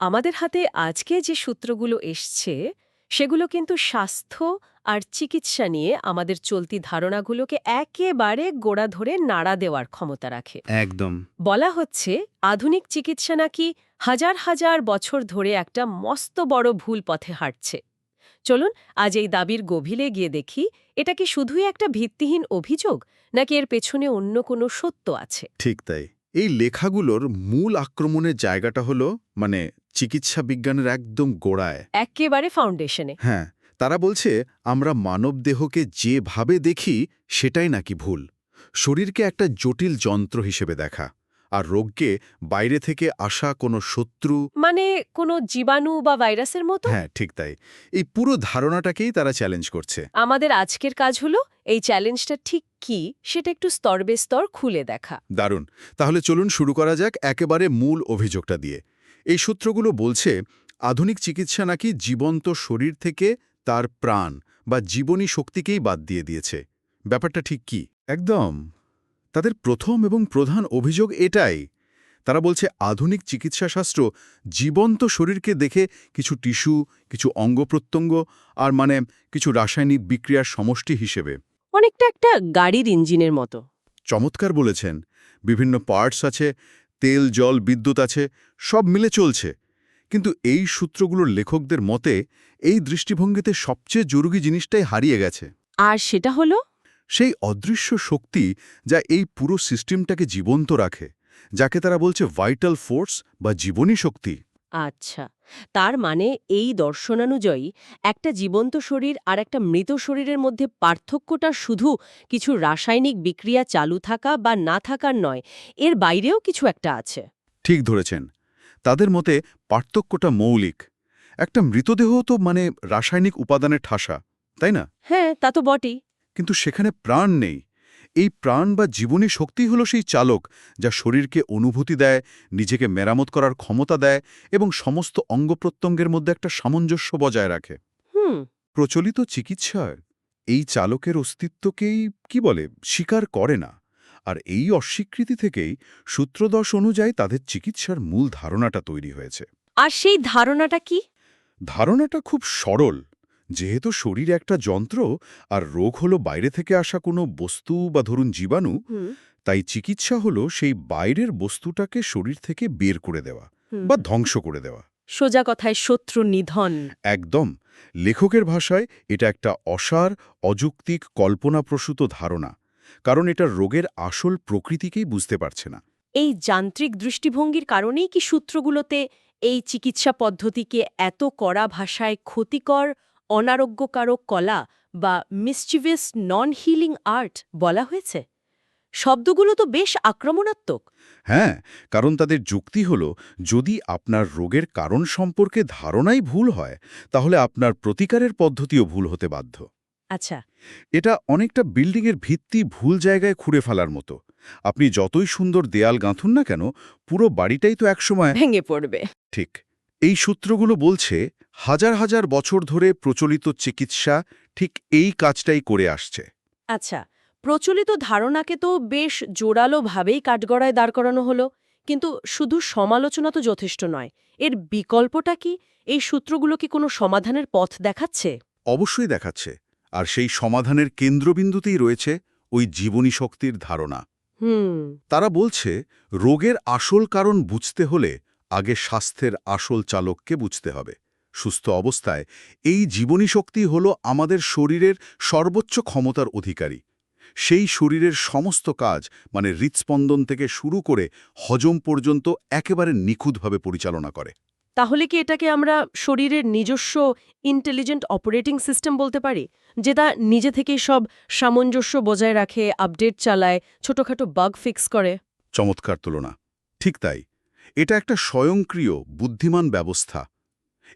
আমাদের হাতে আজকে যে সূত্রগুলো এসছে সেগুলো কিন্তু স্বাস্থ্য আর চিকিৎসা নিয়ে আমাদের চলতি ধারণাগুলোকে একেবারে গোড়া ধরে নাড়া দেওয়ার ক্ষমতা রাখে। একদম। বলা হচ্ছে আধুনিক চিকিৎসা নাকি হাজার হাজার বছর ধরে একটা মস্ত বড় ভুল পথে হাঁটছে। চলুন আজ এই দাবির গভীরে গিয়ে দেখি এটা কি শুধুই একটা ভিত্তিহীন অভিযোগ নাকি এর পেছনে অন্য কোনো সত্য আছে। ঠিক তাই। এই লেখাগুলোর মূল আক্রমণের জায়গাটা হলো চিকিৎসা বিজ্ঞানের একদম গোড়ায়। একেবারে ফাউন্ডেশনে। হ্যাঁ, তারা বলছে আমরা মানবদেহকে যেভাবে দেখি সেটাই নাকি ভুল। শরীরকে একটা জটিল যন্ত্র হিসেবে দেখা, আর রোগকে বাইরে থেকে আসা কোনো শত্রু। মানে কোনো জীবাণু বা ভাইরাসের মতো। হ্যাঁ, ঠিক তাই। এই পুরো ধারণাটাকেই তারা চ্যালেঞ্জ করছে। আমাদের আজকের কাজ হলো এই চ্যালেঞ্জটা ঠিক কি সেটা একটু স্তর বেস্তর খুলে দেখা। দারুণ। তাহলে চলুন শুরু করা যাক একেবারে মূল অভিযোগটা দিয়ে। এই সূত্রগুলো বলছে আধুনিক চিকিৎসা নাকি জীবন্ত শরীর থেকে তার প্রাণ বা জীবনী শক্তিকেই বাদ দিয়ে দিয়েছে। ব্যাপারটা ঠিক কি? একদম। তাদের প্রথম এবং প্রধান অভিযোগ এটাই। তারা বলছে আধুনিক চিকিৎসাশাস্ত্র জীবন্ত শরীরকে দেখে কিছু টিস্যু, কিছু অঙ্গপ্রত্যঙ্গ আর কিছু রাসায়নিক বিক্রিয়ার সমষ্টি হিসেবে। অনেকটা একটা গাড়ির ইঞ্জিনের মতো। চমৎকার বলেছেন। বিভিন্ন পার্টস আছে, তেল, জল, বিদ্যুৎ আছে, সব মিলে চলছে। কিন্তু এই সূত্রগুলোর লেখকদের মতে এই দৃষ্টিভঙ্গিতে সবচেয়ে জরুরি জিনিসটাই হারিয়ে গেছে। আর সেটা হলো সেই অদৃশ্য শক্তি যা এই পুরো সিস্টেমটাকে জীবন্ত রাখে, যাকে তারা বলছে ভাইটাল ফোর্স বা জীবনী শক্তি। আচ্ছা, তার মানে এই দর্শনানুযায়ী একটা জীবন্ত শরীর আর একটা মৃত শরীরের মধ্যে পার্থক্যটা শুধু কিছু রাসায়নিক বিক্রিয়া চালু থাকা বা না থাকার নয়, এর বাইরেও কিছু একটা আছে। ঠিক ধরেছেন। তাদের মতে পার্থক্যটা মৌলিক। একটা মৃতদেহ তো রাসায়নিক উপাদানের ঠাসা, তাই না? হ্যাঁ, তা তো বটেই। কিন্তু সেখানে প্রাণ নেই। এই প্রাণ বা জীবনী শক্তি হলো সেই চালক যা শরীরকে অনুভূতি দেয়, নিজেকে মেরামত করার ক্ষমতা দেয় এবং সমস্ত অঙ্গপ্রত্যঙ্গের মধ্যে একটা সামঞ্জস্য বজায় রাখে। হুম। প্রচলিত চিকিৎসায় এই চালকের অস্তিত্বকেই স্বীকার করে না। আর এই অস্বীকৃতি থেকেই সূত্রদশ অনুযায়ী তাদের চিকিৎসার মূল ধারণাটা তৈরি হয়েছে। আর সেই ধারণাটা কি? ধারণাটা খুব সরল। যেহেতু শরীর একটা যন্ত্র আর রোগ হলো বাইরে থেকে আসা কোনো বস্তু বা ধরুন জীবাণু, হুম। তাই চিকিৎসা হলো সেই বাইরের বস্তুটাকে শরীর থেকে বের করে দেওয়া বা ধ্বংস করে দেওয়া। সোজা কথায় শত্রু নিধন। একদম। লেখকের ভাষায় এটা একটা অসার, অযৌক্তিক, কল্পনাপ্রসূত ধারণা, কারণ এটা রোগের আসল প্রকৃতিকেই বুঝতে পারছে না। এই যান্ত্রিক দৃষ্টিভঙ্গির কারণেই কি সূত্রগুলোতে এই চিকিৎসা পদ্ধতিকে এত কড়া ভাষায় ক্ষতিকর, অনারোগ্যকারক কলা বা মিসচিভিয়াস নন হিলিং আর্ট বলা হয়েছে? শব্দগুলো তো বেশ আক্রমণাত্মক। হ্যাঁ, কারণ তাদের যুক্তি হল যদি আপনার রোগের কারণ সম্পর্কে ধারণাই ভুল হয়, তাহলে আপনার প্রতিকারের পদ্ধতিও ভুল হতে বাধ্য। আচ্ছা। এটা অনেকটা বিল্ডিংয়ের ভিত্তি ভুল জায়গায় খুঁড়ে ফেলার মতো। আপনি যতই সুন্দর দেয়াল গাঁথুন না কেন, পুরো বাড়িটাই তো একসময় ভেঙে পড়বে। ঠিক। এই সূত্রগুলো বলছে হাজার হাজার বছর ধরে প্রচলিত চিকিৎসা ঠিক এই কাজটাই করে আসছে। আচ্ছা, প্রচলিত ধারণাকে তো বেশ জোরালোভাবেই কাঠগড়ায় দাঁড় করানো হলো, কিন্তু শুধু সমালোচনা তো যথেষ্ট নয়। এর বিকল্পটা কি? এই সূত্রগুলো কি কোনো সমাধানের পথ দেখাচ্ছে? অবশ্যই দেখাচ্ছে। আর সেই সমাধানের কেন্দ্রবিন্দুতেই রয়েছে ওই জীবনী শক্তির ধারণা। হুম। তারা বলছে রোগের আসল কারণ বুঝতে হলে আগে স্বাস্থ্যের আসল চালককে বুঝতে হবে। সুস্থ অবস্থায় এই জীবনী শক্তি হল আমাদের শরীরের সর্বোচ্চ ক্ষমতার অধিকারী। সেই শরীরের সমস্ত কাজ হৃৎস্পন্দন থেকে শুরু করে হজম পর্যন্ত একেবারে নিখুঁতভাবে পরিচালনা করে। তাহলে কি এটাকে আমরা শরীরের নিজস্ব ইন্টেলিজেন্ট অপারেটিং সিস্টেম বলতে পারি, যেটা নিজে থেকেই সব সামঞ্জস্য বজায় রাখে, আপডেট চালায়, ছোটখাটো বাগ ফিক্স করে? চমৎকার তুলনা। ঠিক তাই। এটা একটা স্বয়ংক্রিয় বুদ্ধিমান ব্যবস্থা।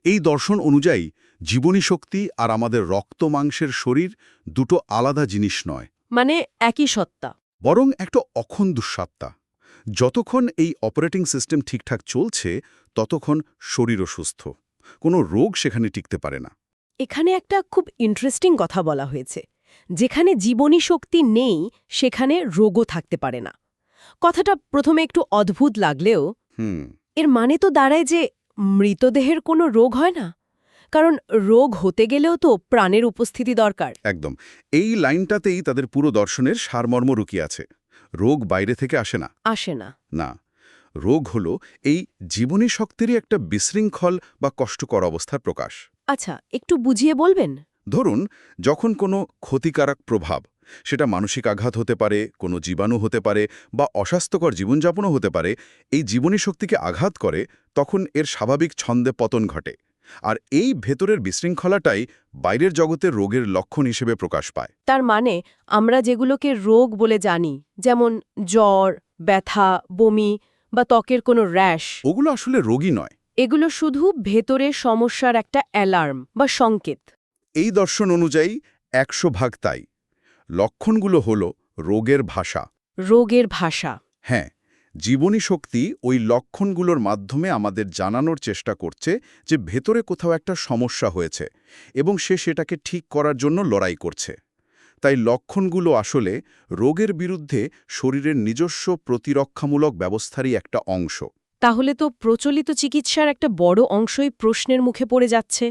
এই দর্শন অনুযায়ী জীবনী শক্তি আর আমাদের রক্ত মাংসের শরীর দুটো আলাদা জিনিস নয়, মানে একই সত্তা। বরং একটা অখণ্ড সত্তা। যতক্ষণ এই অপারেটিং সিস্টেম ঠিকঠাক চলছে, ততক্ষণ শরীরও সুস্থ। কোনো রোগ সেখানে টিকতে পারে না। এখানে একটা খুব ইন্টারেস্টিং কথা বলা হয়েছে। যেখানে জীবনী শক্তি নেই সেখানে রোগও থাকতে পারে না। কথাটা প্রথমে একটু অদ্ভুত লাগলেও হুম। এর মানে তো দাঁড়ায় যে মৃতদেহের কোনো রোগ হয় না? কারণ রোগ হতে গেলেও তো প্রাণের উপস্থিতি দরকার। একদম। এই লাইনটাতেই তাদের পুরো দর্শনের সারমর্ম লুকিয়ে আছে। রোগ বাইরে থেকে আসে না। আসে না। না, রোগ হলো এই জীবনী শক্তিরই একটা বিশৃঙ্খল বা কষ্টকর অবস্থার প্রকাশ। আচ্ছা, একটু বুঝিয়ে বলবেন? ধরুন, যখন কোনো ক্ষতিকারক প্রভাব, সেটা মানসিক আঘাত হতে পারে, কোনো জীবাণু হতে পারে বা অস্বাস্থ্যকর জীবনযাপনও হতে পারে, এই জীবনী শক্তিকে আঘাত করে, তখন এর স্বাভাবিক ছন্দে পতন ঘটে। আর এই ভেতরের বিশৃঙ্খলাটাই বাইরের জগতের রোগের লক্ষণ হিসেবে প্রকাশ পায়। তার মানে আমরা যেগুলোকে রোগ বলে জানি, যেমন জ্বর, ব্যথা, বমি বা ত্বকের কোনো র্যাশ, ওগুলো আসলে রোগই নয়। এগুলো শুধু ভেতরের সমস্যার একটা অ্যালার্ম বা সংকেত। এই দর্শন অনুযায়ী 100 ভাগ তাই। লক্ষণগুলো হলো রোগের ভাষা। রোগের ভাষা। হ্যাঁ, জীবনী শক্তি ওই লক্ষণগুলোর মাধ্যমে আমাদের জানানোর চেষ্টা করছে যে ভেতরে কোথাও একটা সমস্যা হয়েছে এবং সে সেটাকে ঠিক করার জন্য লড়াই করছে। তাই লক্ষণগুলো আসলে রোগের বিরুদ্ধে শরীরের নিজস্ব প্রতিরক্ষামূলক ব্যবস্থারই একটা অংশ। তাহলে তো প্রচলিত চিকিৎসার একটা বড় অংশই প্রশ্নের মুখে পড়ে যাচ্ছে।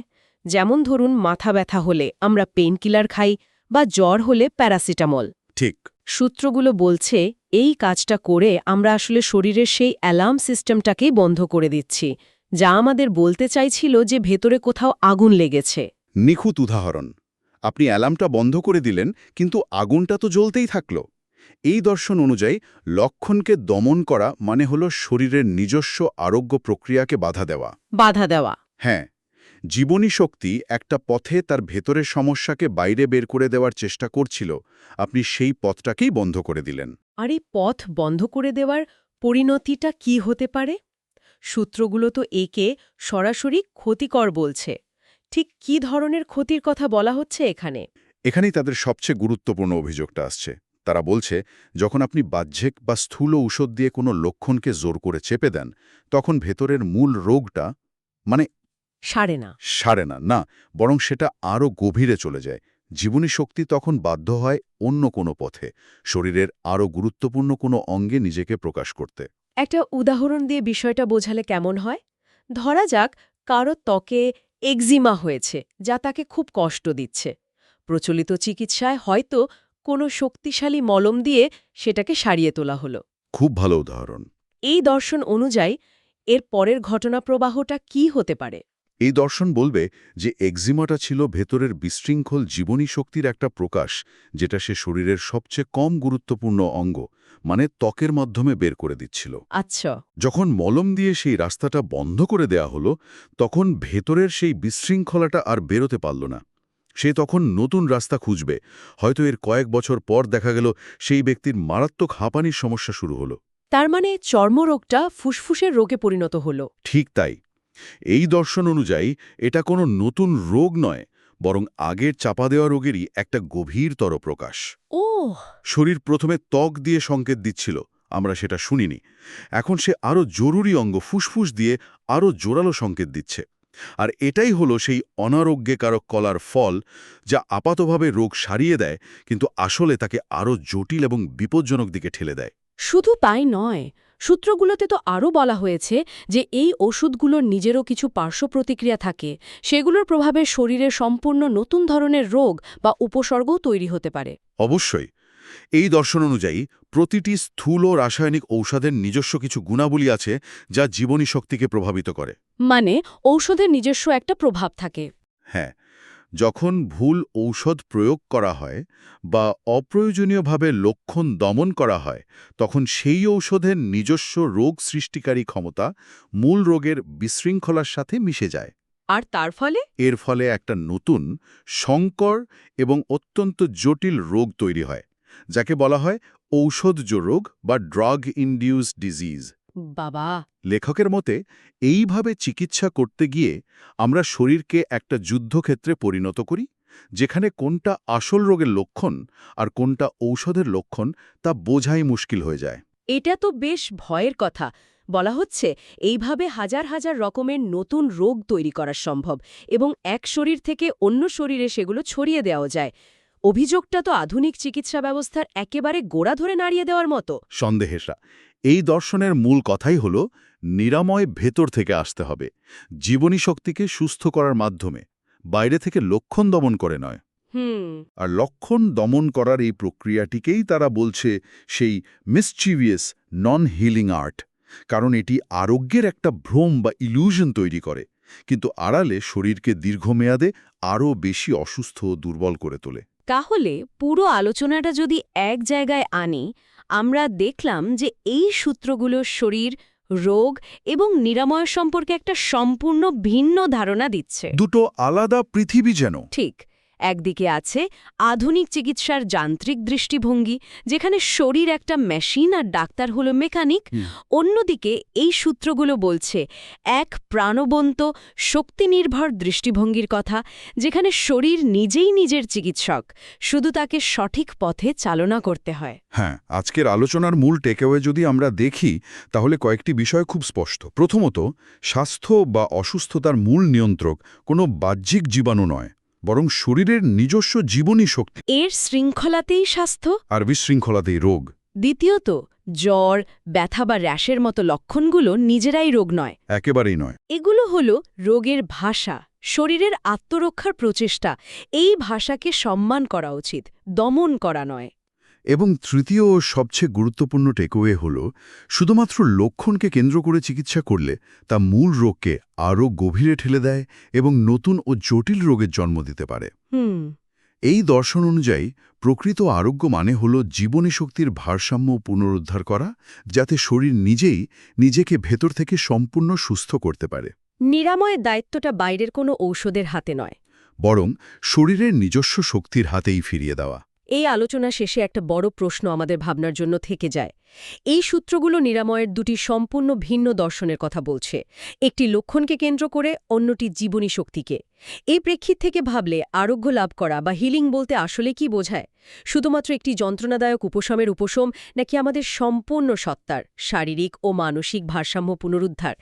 যেমন ধরুন, মাথা ব্যথা হলে আমরা পেইনকিলার খাই বা জ্বর হলে প্যারাসিটামল। ঠিক। সূত্রগুলো বলছে এই কাজটা করে আমরা আসলে শরীরের সেই অ্যালার্ম সিস্টেমটাকেই বন্ধ করে দিচ্ছি, যা আমাদের বলতে চাইছিল যে ভেতরে কোথাও আগুন লেগেছে। নিখুঁত উদাহরণ। আপনি অ্যালার্মটা বন্ধ করে দিলেন, কিন্তু আগুনটা তো জ্বলতেই থাকল। এই দর্শন অনুযায়ী লক্ষণকে দমন করা মানে হলো শরীরের নিজস্ব আরোগ্য প্রক্রিয়াকে বাধা দেওয়া। বাধা দেওয়া। হ্যাঁ, জীবনী শক্তি একটা পথে তার ভেতরের সমস্যাকে বাইরে বের করে দেওয়ার চেষ্টা করছিল, আপনি সেই পথটাকেই বন্ধ করে দিলেন। আর এই পথ বন্ধ করে দেওয়ার পরিণতিটা কি হতে পারে? সূত্রগুলো তো একে সরাসরি ক্ষতিকর বলছে। ঠিক কী ধরনের ক্ষতির কথা বলা হচ্ছে এখানে? এখানেই তাদের সবচেয়ে গুরুত্বপূর্ণ অভিযোগটা আসছে। তারা বলছে, যখন আপনি বাহ্যিক বা স্থূল ঔষধ দিয়ে কোনো লক্ষণকে জোর করে চেপে দেন, তখন ভেতরের মূল রোগটা মানে সারে না। সারে না, না, বরং সেটা আরও গভীরে চলে যায়। জীবনী শক্তি তখন বাধ্য হয় অন্য কোনো পথে, শরীরের আরও গুরুত্বপূর্ণ কোনো অঙ্গে নিজেকে প্রকাশ করতে। একটা উদাহরণ দিয়ে বিষয়টা বোঝালে কেমন হয়? ধরা যাক, কারো ত্বকে একজিমা হয়েছে, যা তাকে খুব কষ্ট দিচ্ছে। প্রচলিত চিকিৎসায় হয়তো কোনো শক্তিশালী মলম দিয়ে সেটাকে সারিয়ে তোলা হলো। খুব ভালো উদাহরণ। এই দর্শন অনুযায়ী এর পরের ঘটনা প্রবাহটা কি হতে পারে? এই দর্শন বলবে যে একজিমাটা ছিল ভেতরের বিশৃঙ্খল জীবনী শক্তির একটা প্রকাশ, যেটা সে শরীরের সবচেয়ে কম গুরুত্বপূর্ণ অঙ্গ, মানে ত্বকের মাধ্যমে বের করে দিচ্ছিল। আচ্ছা। যখন মলম দিয়ে সেই রাস্তাটা বন্ধ করে দেয়া হলো, তখন ভেতরের সেই বিশৃঙ্খলাটা আর বেরোতে পারল না। সে তখন নতুন রাস্তা খুঁজবে। হয়তো এর কয়েক বছর পর দেখা গেল সেই ব্যক্তির মারাত্মক হাঁপানির সমস্যা শুরু হলো। তার মানে চর্মরোগটা ফুসফুসের রোগে পরিণত হলো। ঠিক তাই। এই দর্শন অনুযায়ী এটা কোনো নতুন রোগ নয়, বরং আগের চাপা দেওয়া রোগেরই একটা গভীরতর প্রকাশ। ওহ! শরীর প্রথমে ত্বক দিয়ে সংকেত দিচ্ছিল, আমরা সেটা শুনিনি। এখন সে আরও জরুরি অঙ্গ ফুসফুস দিয়ে আরও জোরালো সংকেত দিচ্ছে। আর এটাই হলো সেই অনারোগ্যকারক কলার ফল, যা আপাতভাবে রোগ সারিয়ে দেয়, কিন্তু আসলে তাকে আরও জটিল এবং বিপজ্জনক দিকে ঠেলে দেয়। শুধু তাই নয়, সূত্রগুলোতে তো আরও বলা হয়েছে যে এই ওষুধগুলোর নিজেরও কিছু পার্শ্ব প্রতিক্রিয়া থাকে। সেগুলোর প্রভাবে শরীরে সম্পূর্ণ নতুন ধরনের রোগ বা উপসর্গও তৈরি হতে পারে। অবশ্যই। এই দর্শন অনুযায়ী প্রতিটি স্থূল ও রাসায়নিক ঔষধের নিজস্ব কিছু গুণাবলী আছে, যা জীবনী শক্তিকে প্রভাবিত করে। মানে ঔষধের নিজস্ব একটা প্রভাব থাকে। হ্যাঁ, যখন ভুল ঔষধ প্রয়োগ করা হয় বা অপ্রয়োজনীয়ভাবে লক্ষণ দমন করা হয়, তখন সেই ঔষধের নিজস্ব রোগ সৃষ্টিকারী ক্ষমতা মূল রোগের বিশৃঙ্খলার সাথে মিশে যায়। আর তার ফলে এর ফলে একটা নতুন, সংকর এবং অত্যন্ত জটিল রোগ তৈরি হয়, যাকে বলা হয় ঔষধজ রোগ বা ড্রাগ ইনডিউসড ডিজিজ। বাবা! লেখকের মতে, এইভাবে চিকিৎসা করতে গিয়ে আমরা শরীরকে একটা যুদ্ধক্ষেত্রে পরিণত করি, যেখানে কোনটা আসল রোগের লক্ষণ আর কোনটা ঔষধের লক্ষণ তা বোঝাই মুশকিল হয়ে যায়। এটা তো বেশ ভয়ের কথা। বলা হচ্ছে এইভাবে হাজার হাজার রকমের নতুন রোগ তৈরি করা সম্ভব এবং এক শরীর থেকে অন্য শরীরে সেগুলো ছড়িয়ে দেওয়া যায়। অভিযোগটা তো আধুনিক চিকিৎসা ব্যবস্থার একেবারে গোড়া ধরে নাড়িয়ে দেওয়ার মতো। সন্দেহেসা, এই দর্শনের মূল কথাই হল নিরাময় ভেতর থেকে আসতে হবে, জীবনী শক্তিকে সুস্থ করার মাধ্যমে, বাইরে থেকে লক্ষণ দমন করে নয়। আর লক্ষণ দমন করার এই প্রক্রিয়াটিকেই তারা বলছে সেই মিসচিভিয়াস নন হিলিং আর্ট, কারণ এটি আরোগ্যের একটা ভ্রম বা ইলিউশন তৈরি করে, কিন্তু আড়ালে শরীরকে দীর্ঘমেয়াদে আরও বেশি অসুস্থ ও দুর্বল করে তোলে। তাহলে পুরো আলোচনাটা যদি এক জায়গায় আনি, আমরা দেখলাম যে এই সূত্রগুলো শরীর, রোগ এবং নিরাময় সম্পর্কে একটা সম্পূর্ণ ভিন্ন ধারণা দিচ্ছে। দুটো আলাদা পৃথিবী যেন। ঠিক, একদিকে আছে আধুনিক চিকিৎসার যান্ত্রিক দৃষ্টিভঙ্গি, যেখানে শরীর একটা মেশিন আর ডাক্তার হলো মেকানিক। অন্যদিকে এই সূত্রগুলো বলছে এক প্রাণবন্ত, শক্তিনির্ভর দৃষ্টিভঙ্গির কথা, যেখানে শরীর নিজেই নিজের চিকিৎসক, শুধু তাকে সঠিক পথে চালনা করতে হয়। হ্যাঁ, আজকের আলোচনার মূল টেকঅ্যাওয়ে যদি আমরা দেখি, তাহলে কয়েকটি বিষয় খুব স্পষ্ট। প্রথমত, স্বাস্থ্য বা অসুস্থতার মূল নিয়ন্ত্রক কোনো বাহ্যিক জীবাণু নয়, বরং শরীরের নিজস্ব জীবনী শক্তি, এর শৃঙ্খলাতেই স্বাস্থ্য আর বিশৃঙ্খলাতেই রোগ। দ্বিতীয়ত, জ্বর, ব্যথা বা র্যাশের মতো লক্ষণগুলো নিজেরাই রোগ নয়, একেবারেই নয়। এগুলো হলো রোগের ভাষা, শরীরের আত্মরক্ষার প্রচেষ্টা। এই ভাষাকে সম্মান করা উচিত, দমন করা নয়। এবং তৃতীয় ও সবচেয়ে গুরুত্বপূর্ণ টেকওয়ে হল, শুধুমাত্র লক্ষণকে কেন্দ্র করে চিকিৎসা করলে তা মূল রোগকে আরও গভীরে ঠেলে দেয় এবং নতুন ও জটিল রোগের জন্ম দিতে পারে। এই দর্শন অনুযায়ী প্রকৃত আরোগ্য মানে হল জীবনী শক্তির ভারসাম্য পুনরুদ্ধার করা, যাতে শরীর নিজেই নিজেকে ভেতর থেকে সম্পূর্ণ সুস্থ করতে পারে। নিরাময়ের দায়িত্বটা বাইরের কোনো ঔষধের হাতে নয়, বরং শরীরের নিজস্ব শক্তির হাতেই ফিরিয়ে দেওয়া। এই আলোচনা শেষে একটা বড় প্রশ্ন আমাদের ভাবনার জন্য থেকে যায়। এই সূত্রগুলো নিরাময়ের দুটি সম্পূর্ণ ভিন্ন দর্শনের কথা বলছে, একটি লক্ষণকে কেন্দ্র করে, অন্যটি জীবনী শক্তিকে। এই প্রেক্ষিত থেকে ভাবলে আরোগ্য লাভ করা বা হিলিং বলতে আসলে কি বোঝায়? শুধুমাত্র একটি যন্ত্রণাদায়ক উপশমের উপশম, নাকি আমাদের সম্পূর্ণ সত্তার শারীরিক ও মানসিক ভারসাম্য পুনরুদ্ধার?